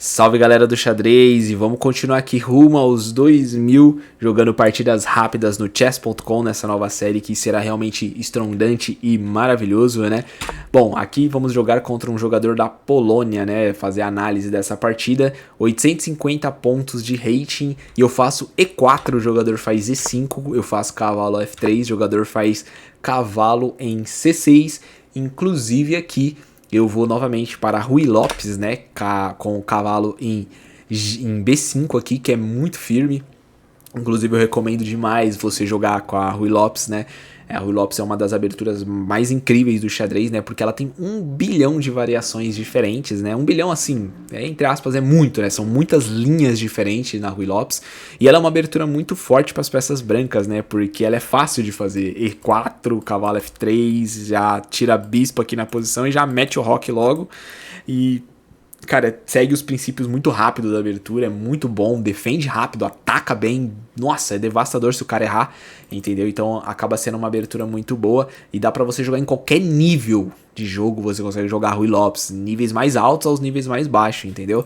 Salve galera do xadrez e vamos continuar aqui rumo aos 2000 jogando partidas rápidas no chess.com nessa nova série que será realmente estrondante e maravilhoso, né? Bom, aqui vamos jogar contra um jogador da Polônia, né? Fazer a análise dessa partida, 850 pontos de rating e eu faço E4, o jogador faz E5, eu faço cavalo F3, o jogador faz cavalo em C6, inclusive aqui eu vou novamente para Ruy Lopes, né, com o cavalo em B5 aqui, que é muito firme. Inclusive eu recomendo demais você jogar com a Ruy Lopes, né. A Ruy Lopes é uma das aberturas mais incríveis do xadrez, né, porque ela tem 1 bilhão de variações diferentes, né. 1 bilhão, assim, entre aspas, é muito, né, são muitas linhas diferentes na Ruy Lopes. E ela é uma abertura muito forte para as peças brancas, né, porque ela é fácil de fazer. E4, cavalo F3, já tira bispo aqui na posição e já mete o roque logo. E cara, segue os princípios muito rápido da abertura, é muito bom, defende rápido, ataca bem, nossa, é devastador se o cara errar, entendeu? Então acaba sendo uma abertura muito boa e dá pra você jogar em qualquer nível de jogo, você consegue jogar Ruy Lopes, níveis mais altos aos níveis mais baixos, entendeu?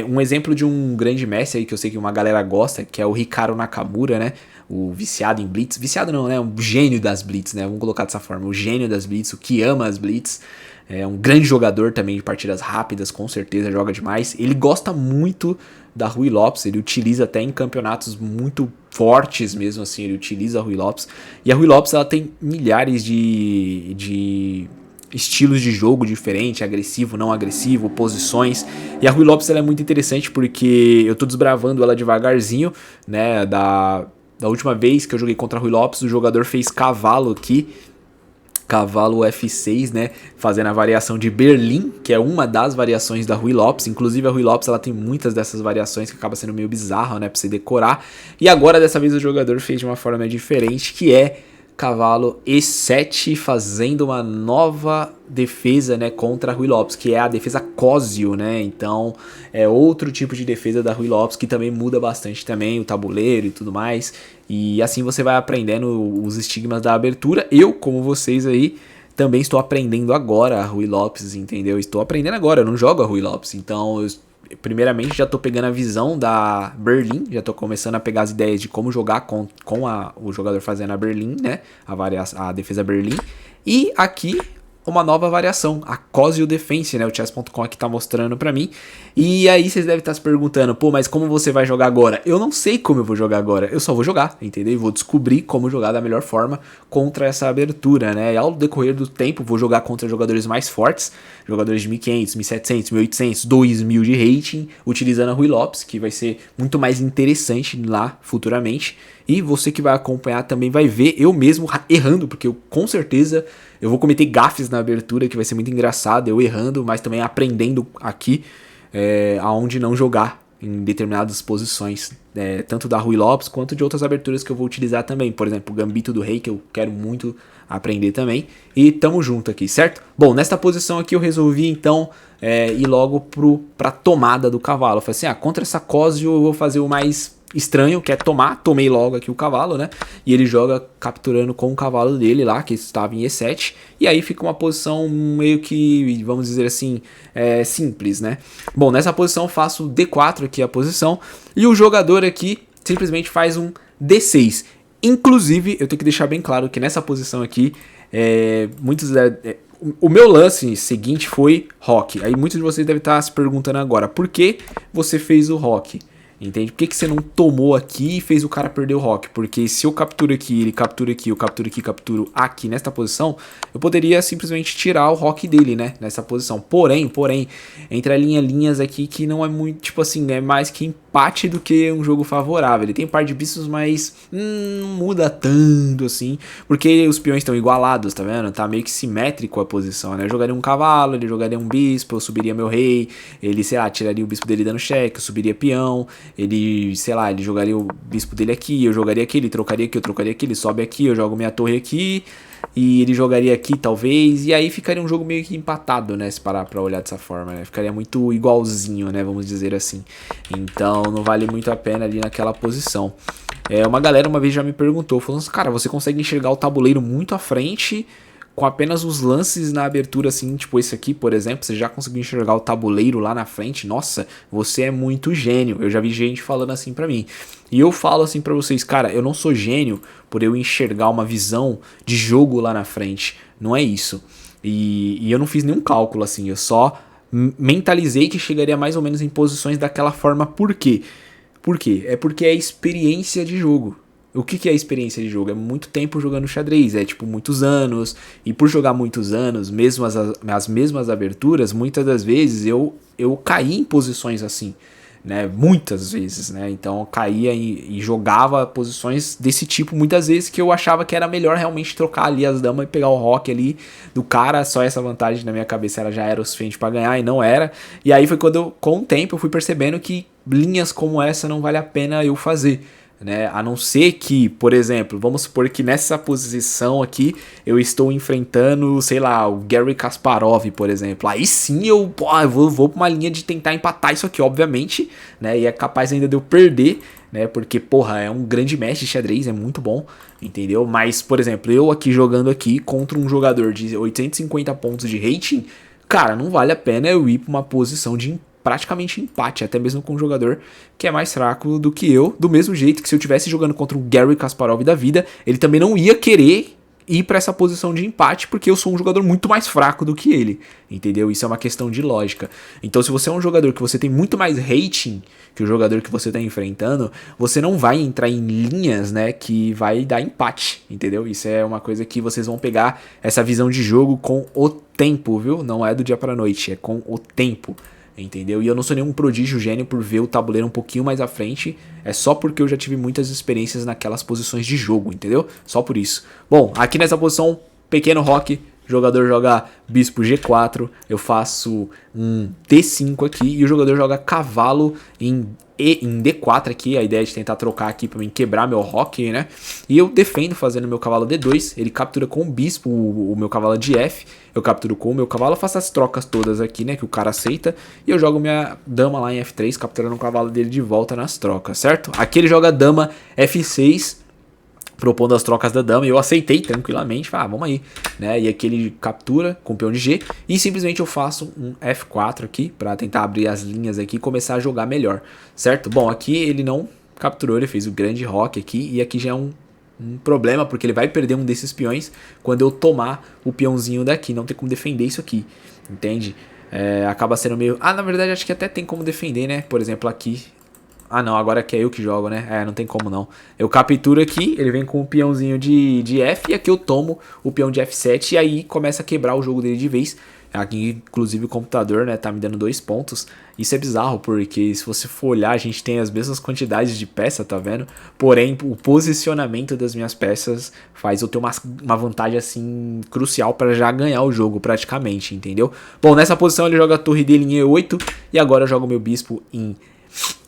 Um exemplo de um grande mestre aí que eu sei que uma galera gosta, que é o Hikaru Nakamura, né? O viciado em blitz, viciado não, né? Um gênio das blitz, né? Vamos colocar dessa forma, o gênio das blitz, o que ama as blitz. É um grande jogador também de partidas rápidas, com certeza joga demais. Ele gosta muito da Ruy Lopes, ele utiliza até em campeonatos muito fortes mesmo assim, ele utiliza a Ruy Lopes. E a Ruy Lopes ela tem milhares de estilos de jogo diferentes, agressivo, não agressivo, posições. E a Ruy Lopes ela é muito interessante porque eu tô desbravando ela devagarzinho, né, da última vez que eu joguei contra a Ruy Lopes, o jogador fez cavalo aqui, cavalo F6, né, fazendo a variação de Berlim, que é uma das variações da Ruy Lopes. Inclusive a Ruy Lopes ela tem muitas dessas variações que acaba sendo meio bizarro, né, pra você decorar. E agora dessa vez o jogador fez de uma forma diferente, que é cavalo E7, fazendo uma nova defesa, né, contra a Ruy Lopes, que é a defesa Cosio, né? Então é outro tipo de defesa da Ruy Lopes que também muda bastante também o tabuleiro e tudo mais. E assim você vai aprendendo os estigmas da abertura. Eu, como vocês aí, também estou aprendendo agora a Ruy Lopes, entendeu? Estou aprendendo agora, eu não jogo a Ruy Lopes, então primeiramente já tô pegando a visão da Berlim, já tô começando a pegar as ideias de como jogar com o jogador fazendo a Berlim, né, a defesa Berlim. E aqui uma nova variação, a Cosio Defense, né, o chess.com aqui tá mostrando pra mim. E aí vocês devem estar se perguntando, pô, mas como você vai jogar agora? Eu não sei como eu vou jogar agora, eu só vou jogar, entendeu? E vou descobrir como jogar da melhor forma contra essa abertura, né? E ao decorrer do tempo vou jogar contra jogadores mais fortes, jogadores de 1500, 1700, 1800, 2000 de rating, utilizando a Ruy Lopes, que vai ser muito mais interessante lá futuramente. E você que vai acompanhar também vai ver eu mesmo errando, porque eu com certeza eu vou cometer gafes na abertura, que vai ser muito engraçado, eu errando, mas também aprendendo aqui aonde não jogar em determinadas posições, tanto da Ruy Lopes quanto de outras aberturas que eu vou utilizar também. Por exemplo, o Gambito do Rei, que eu quero muito aprender também. E tamo junto aqui, certo? Bom, nesta posição aqui eu resolvi então ir logo pra tomada do cavalo. Eu falei assim, contra essa Cosio eu vou fazer o mais estranho, que é tomei logo aqui o cavalo, né, e ele joga capturando com o cavalo dele lá, que estava em E7, e aí fica uma posição meio que, vamos dizer assim, simples, né. Bom, nessa posição eu faço D4 aqui a posição, e o jogador aqui simplesmente faz um D6, inclusive eu tenho que deixar bem claro que nessa posição aqui, o meu lance seguinte foi roque. Aí muitos de vocês devem estar se perguntando agora, por que você fez o roque? Entende? Por que você não tomou aqui e fez o cara perder o roque? Porque se eu capturo aqui, ele captura aqui, eu capturo aqui, capturo aqui nesta posição, eu poderia simplesmente tirar o roque dele, né? Nessa posição. Porém, entre linhas aqui que não é muito, tipo assim, é mais que empate do que um jogo favorável. Ele tem par de bispos, mas não muda tanto assim, porque os peões estão igualados, tá vendo? Tá meio que simétrico a posição, né? Eu jogaria um cavalo, ele jogaria um bispo, eu subiria meu rei, ele, sei lá, tiraria o bispo dele dando cheque, eu subiria peão, ele, sei lá, ele jogaria o bispo dele aqui, eu jogaria aqui, ele trocaria aqui, eu trocaria aqui, ele sobe aqui, eu jogo minha torre aqui, e ele jogaria aqui talvez, e aí ficaria um jogo meio que empatado, né, se parar pra olhar dessa forma, né, ficaria muito igualzinho, né, vamos dizer assim. Então não vale muito a pena ali naquela posição. Uma galera uma vez já me perguntou, falando assim, cara, você consegue enxergar o tabuleiro muito à frente com apenas os lances na abertura, assim, tipo esse aqui, por exemplo, você já conseguiu enxergar o tabuleiro lá na frente, nossa, você é muito gênio. Eu já vi gente falando assim pra mim. E eu falo assim pra vocês, cara, eu não sou gênio por eu enxergar uma visão de jogo lá na frente. Não é isso. E eu não fiz nenhum cálculo, assim, eu só mentalizei que chegaria mais ou menos em posições daquela forma. Por quê? Por quê? É porque é experiência de jogo. O que é a experiência de jogo? É muito tempo jogando xadrez, é tipo muitos anos, e por jogar muitos anos, mesmo as mesmas aberturas, muitas das vezes eu caí em posições assim, né? Muitas vezes, né? Então eu caía e jogava posições desse tipo muitas vezes que eu achava que era melhor realmente trocar ali as damas e pegar o rock ali do cara, só essa vantagem na minha cabeça ela já era o suficiente para ganhar e não era. E aí foi quando eu, com o tempo eu fui percebendo que linhas como essa não vale a pena eu fazer. Né? A não ser que, por exemplo, vamos supor que nessa posição aqui eu estou enfrentando, sei lá, o Garry Kasparov, por exemplo. Aí sim eu vou pra uma linha de tentar empatar isso aqui, obviamente, né? E é capaz ainda de eu perder, né? Porque, porra, é um grande mestre de xadrez, é muito bom, entendeu? Mas, por exemplo, eu aqui jogando aqui contra um jogador de 850 pontos de rating, cara, não vale a pena eu ir pra uma posição de praticamente empate, até mesmo com um jogador que é mais fraco do que eu, do mesmo jeito que se eu estivesse jogando contra o Garry Kasparov da vida, ele também não ia querer ir para essa posição de empate, porque eu sou um jogador muito mais fraco do que ele, entendeu? Isso é uma questão de lógica. Então se você é um jogador que você tem muito mais rating que o jogador que você está enfrentando, você não vai entrar em linhas, né, que vai dar empate, entendeu? Isso é uma coisa que vocês vão pegar essa visão de jogo com o tempo, viu? Não é do dia para noite, é com o tempo. Entendeu? E eu não sou nenhum prodígio gênio por ver o tabuleiro um pouquinho mais à frente. É só porque eu já tive muitas experiências naquelas posições de jogo, entendeu? Só por isso. Bom, aqui nessa posição, pequeno rock, jogador joga bispo G4, eu faço um D5 aqui e o jogador joga cavalo em D4 aqui, a ideia é de tentar trocar aqui pra mim quebrar meu rock, né? E eu defendo fazendo meu cavalo D2, ele captura com o bispo o meu cavalo de F, eu capturo com o meu cavalo, faço as trocas todas aqui, né, que o cara aceita, e eu jogo minha dama lá em F3, capturando o cavalo dele de volta nas trocas, certo? Aqui ele joga dama F6, propondo as trocas da dama, e eu aceitei tranquilamente, vamos aí, né? E aqui ele captura com o peão de G, e simplesmente eu faço um F4 aqui, pra tentar abrir as linhas aqui e começar a jogar melhor, certo? Bom, aqui ele não capturou, ele fez o grande rock aqui, e aqui já é um problema, porque ele vai perder um desses peões quando eu tomar o peãozinho daqui, não tem como defender isso aqui, entende? Acaba sendo meio... na verdade acho que até tem como defender, né? Por exemplo, aqui... não, agora que é eu que jogo, né? Não tem como não. Eu capturo aqui, ele vem com o peãozinho de F, e aqui eu tomo o peão de F7, e aí começa a quebrar o jogo dele de vez. Aqui, inclusive, o computador, né, tá me dando 2 pontos. Isso é bizarro, porque se você for olhar, a gente tem as mesmas quantidades de peça, tá vendo? Porém, o posicionamento das minhas peças faz eu ter uma vantagem, assim, crucial para já ganhar o jogo, praticamente, entendeu? Bom, nessa posição ele joga a torre dele em E8, e agora eu jogo meu bispo em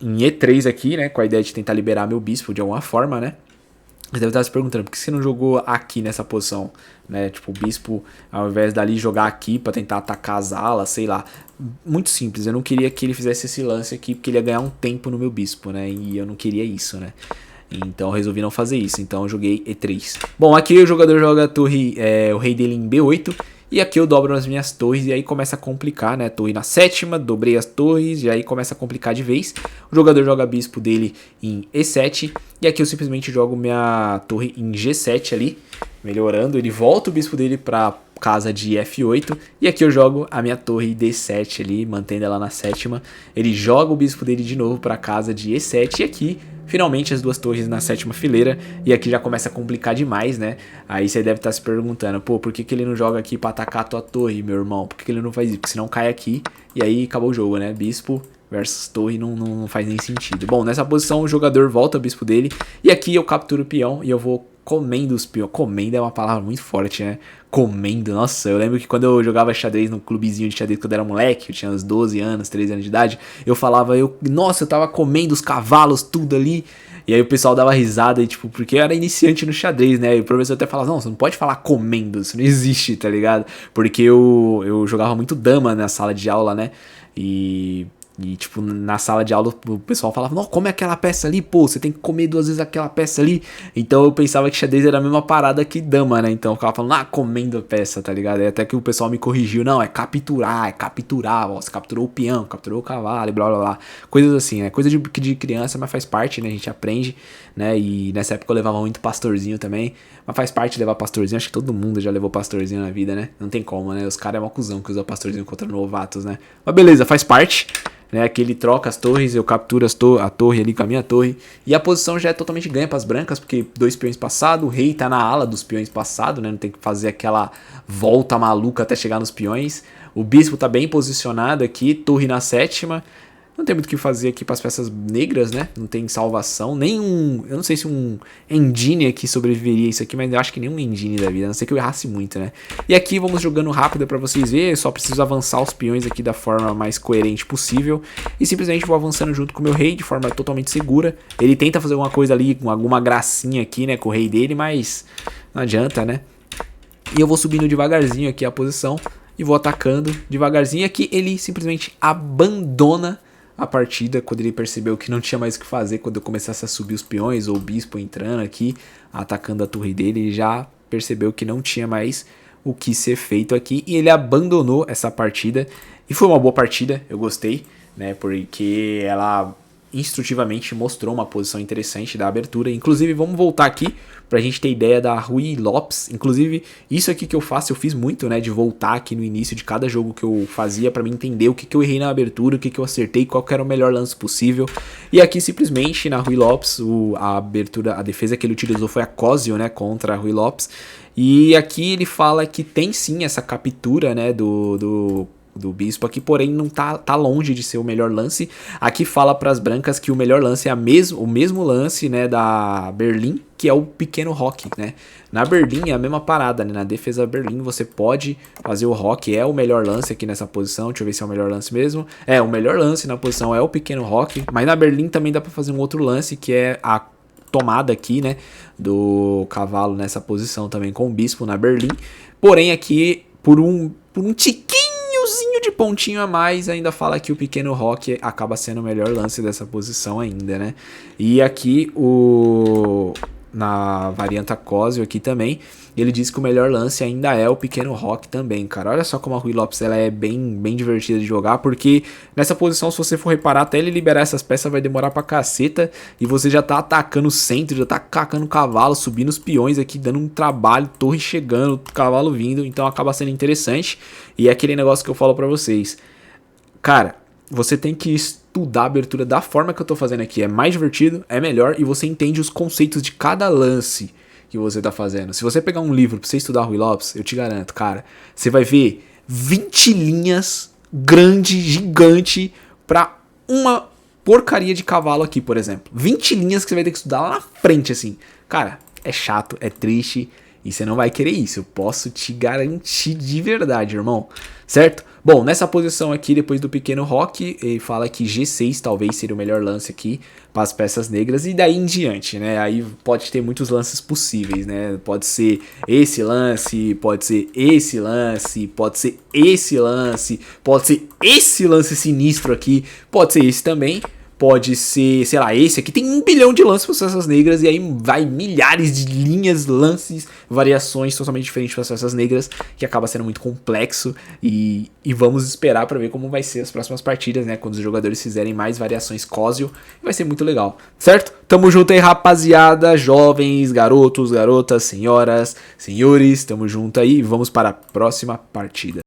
E3 aqui, né, com a ideia de tentar liberar meu bispo de alguma forma, né. Você deve estar se perguntando, por que você não jogou aqui nessa posição, né, tipo o bispo, ao invés dali jogar aqui pra tentar atacar as alas, sei lá. Muito simples, eu não queria que ele fizesse esse lance aqui, porque ele ia ganhar um tempo no meu bispo, né, e eu não queria isso, né. Então eu resolvi não fazer isso, então eu joguei E3. Bom, aqui o jogador joga a torre, o rei dele em B8, e aqui eu dobro as minhas torres e aí começa a complicar, né? Torre na sétima, dobrei as torres e aí começa a complicar de vez. O jogador joga bispo dele em E7 e aqui eu simplesmente jogo minha torre em G7 ali, melhorando. Ele volta o bispo dele para casa de F8 e aqui eu jogo a minha torre D7 ali, mantendo ela na sétima. Ele joga o bispo dele de novo para casa de E7 e aqui finalmente as duas torres na sétima fileira, e aqui já começa a complicar demais, né? Aí você deve estar se perguntando, pô, por que ele não joga aqui pra atacar a tua torre, meu irmão? Por que ele não faz isso? Porque senão cai aqui, e aí acabou o jogo, né? Bispo versus torre não faz nem sentido. Bom, nessa posição o jogador volta o bispo dele, e aqui eu capturo o peão, e eu vou comendo os peões. Comendo é uma palavra muito forte, né? Comendo, nossa, eu lembro que quando eu jogava xadrez no clubezinho de xadrez quando eu era moleque, eu tinha uns 12 anos, 13 anos de idade, eu falava, nossa, eu tava comendo os cavalos, tudo ali, e aí o pessoal dava risada, e tipo, porque eu era iniciante no xadrez, né, e o professor até falava, não, você não pode falar comendo, isso não existe, tá ligado? Porque eu jogava muito dama na sala de aula, né, e E, tipo, na sala de aula o pessoal falava, não, come aquela peça ali, pô, você tem que comer 2 vezes aquela peça ali. Então eu pensava que xadrez era a mesma parada que dama, né? Então eu ficava falando, comendo a peça, tá ligado? E até que o pessoal me corrigiu, não, é capturar, ó, você capturou o peão, capturou o cavalo e blá blá blá. Coisas assim, né? Coisa de criança, mas faz parte, né? A gente aprende, né? E nessa época eu levava muito pastorzinho também, mas faz parte de levar pastorzinho, acho que todo mundo já levou pastorzinho na vida, né? Não tem como, né? Os caras é uma cuzão que usa pastorzinho contra novatos, né? Mas beleza, faz parte. Né, que ele troca as torres, eu capturo a torre ali com a minha torre. E a posição já é totalmente ganha para as brancas, porque 2 peões passados, o rei tá na ala dos peões passados, né? Não tem que fazer aquela volta maluca até chegar nos peões. O bispo tá bem posicionado aqui, torre na 7ª. Não tem muito o que fazer aqui para as peças negras, né? Não tem salvação. Nem eu não sei se um engine aqui sobreviveria isso aqui, mas eu acho que nem um engine da vida. A não ser que eu errasse muito, né? E aqui vamos jogando rápido para vocês verem. Eu só preciso avançar os peões aqui da forma mais coerente possível. E simplesmente vou avançando junto com o meu rei de forma totalmente segura. Ele tenta fazer alguma coisa ali, com alguma gracinha aqui, né? Com o rei dele, mas não adianta, né? E eu vou subindo devagarzinho aqui a posição. E vou atacando devagarzinho. E aqui ele simplesmente abandona a partida, quando ele percebeu que não tinha mais o que fazer, quando eu começasse a subir os peões, ou o bispo entrando aqui, atacando a torre dele, ele já percebeu que não tinha mais o que ser feito aqui, e ele abandonou essa partida, e foi uma boa partida, eu gostei, né, porque ela instrutivamente mostrou uma posição interessante da abertura. Inclusive, vamos voltar aqui pra gente ter ideia da Ruy Lopes. Inclusive, isso aqui que eu faço, eu fiz muito, né, de voltar aqui no início de cada jogo que eu fazia pra mim entender o que eu errei na abertura, o que eu acertei, qual que era o melhor lance possível. E aqui, simplesmente, na Ruy Lopes, a defesa que ele utilizou foi a Cosio, né, contra a Ruy Lopes. E aqui ele fala que tem sim essa captura, né, do bispo aqui, porém não tá longe de ser o melhor lance. Aqui fala para as brancas que o melhor lance é o mesmo lance, né, da Berlim, que é o pequeno roque, né? Na Berlim é a mesma parada, né? Na defesa Berlim você pode fazer o roque, é o melhor lance aqui nessa posição. Deixa eu ver se é o melhor lance mesmo. O melhor lance na posição é o pequeno roque, mas na Berlim também dá para fazer um outro lance, que é a tomada aqui, né, do cavalo nessa posição também com o bispo na Berlim. Porém aqui por um tiquinho de pontinho a mais, ainda fala que o pequeno roque acaba sendo o melhor lance dessa posição ainda, né? E aqui na variante Cosio aqui também, ele diz que o melhor lance ainda é o pequeno roque também, cara. Olha só como a Ruy Lopes ela é bem divertida de jogar, porque nessa posição, se você for reparar, até ele liberar essas peças vai demorar pra caceta, e você já tá atacando o centro, já tá cacando o cavalo, subindo os peões aqui, dando um trabalho, torre chegando, cavalo vindo, então acaba sendo interessante. E é aquele negócio que eu falo pra vocês, cara, você tem que estudar a abertura da forma que eu tô fazendo aqui, é mais divertido, é melhor, e você entende os conceitos de cada lance que você tá fazendo. Se você pegar um livro pra você estudar Ruy Lopes, eu te garanto, cara, você vai ver 20 linhas grande, gigante, pra uma porcaria de cavalo aqui, por exemplo. 20 linhas que você vai ter que estudar lá na frente, assim. Cara, é chato, é triste, e você não vai querer isso, eu posso te garantir de verdade, irmão. Certo? Bom, nessa posição aqui, depois do pequeno roque, ele fala que G6 talvez seria o melhor lance aqui para as peças negras, e daí em diante, né? Aí pode ter muitos lances possíveis, né? Pode ser esse lance, pode ser esse lance, pode ser esse lance, pode ser esse lance sinistro aqui, pode ser esse também. Pode ser, sei lá, esse aqui tem 1 bilhão de lances para as peças negras, e aí vai milhares de linhas, lances, variações totalmente diferentes para as peças negras, que acaba sendo muito complexo, e vamos esperar para ver como vai ser as próximas partidas, né, quando os jogadores fizerem mais variações Cosio, vai ser muito legal, certo? Tamo junto aí, rapaziada, jovens, garotos, garotas, senhoras, senhores, tamo junto aí, vamos para a próxima partida.